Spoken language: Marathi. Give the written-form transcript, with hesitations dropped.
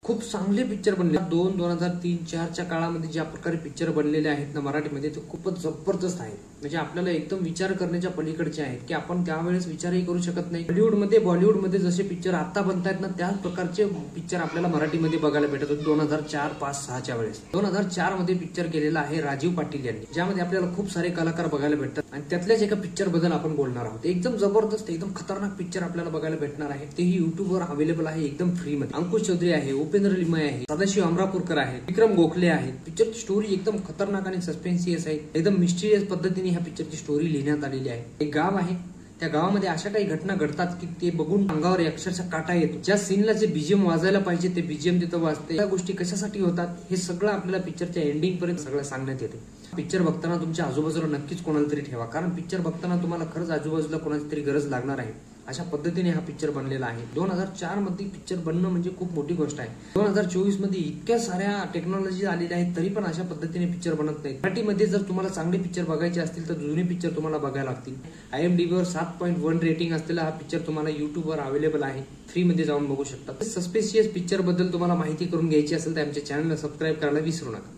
खूप चांगले पिक्चर बनले. 2003-2004च्या काळामध्ये ज्या प्रकारे पिक्चर बनलेले आहेत ना मराठीमध्ये ते खूपच जबरदस्त आहे. म्हणजे आपल्याला एकदम विचार करण्याच्या पलीकडचे आहेत की आपण त्यावेळेस विचारही करू शकत नाही. हॉलिवूडमध्ये बॉलिवूडमध्ये जसे पिक्चर आता बनतायत ना त्याच प्रकारचे पिक्चर आपल्याला मराठीमध्ये बघायला भेटत होते 2004, 5, 6च्या वेळेस. 2004 मध्ये पिक्चर केलेला आहे राजीव पाटील यांनी, ज्यामध्ये आपल्याला खूप सारे कलाकार बघायला भेटतात आणि त्यातल्याच एका पिक्चर बद्दल आपण बोलणार आहोत. एकदम जबरदस्त एकदम खतरनाक पिक्चर आपल्याला बघायला भेटणार आहे. तेही युट्यूबवर अवेलेबल आहे एकदम फ्री मध्ये. अंकुश चौधरी आहे, उपेंद्र लिमये आहे, सदाशिव अमरापूरकर आहे, विक्रम गोखले आहे. पिक्चरची स्टोरी एकदम खतरनाक आणि सस्पेन्सियस आहे. एकदम मिस्टिरियस पद्धतीने ह्या पिक्चरची स्टोरी लिहिण्यात आलेली आहे. एक गाव आहे, त्या गावामध्ये अशा काही घटना घडतात की ते बघून अंगावर अक्षरशः काटा येतो. ज्या सीनला जे बीजीएम वाजायला पाहिजे ते बीजीएम तिथं वाजते. त्या गोष्टी कशासाठी होतात हे सगळं आपल्याला पिक्चरच्या एंडिंग पर्यंत सगळं सांगण्यात येते. पिक्चर बघताना तुमच्या आजूबाजूला नक्कीच कोणाला तरी ठेवा, कारण पिक्चर बघताना तुम्हाला खरंच आजूबाजूला कोणाची तरी गरज लागणार आहे. अशा पद्धतीने हा पिक्चर बनलेला आहे. 2004 मध्ये पिक्चर बनणं म्हणजे खूप मोठी गोष्ट आहे. 2024 मध्ये इतक्या साऱ्या टेक्नॉलॉजी आलेल्या आहेत तरी पण अशा पद्धतीने पिक्चर बनत नाही. मराठीमध्ये जर तुम्हाला चांगले पिक्चर बघायचे असतील तर जुने पिक्चर तुम्हाला बघायला लागतील. IMDb वर 7.1 रेटिंग असलेला हा पिक्चर तुम्हाला युट्यूबवर अवेलेबल आहे. फ्री मध्ये जाऊन बघू शकता. सस्पेन्शियस पिक्चर बद्दल तुम्हाला माहिती करून घ्यायची असेल तर आमच्या चॅनलला सबस्क्राईब करायला विसरू नका.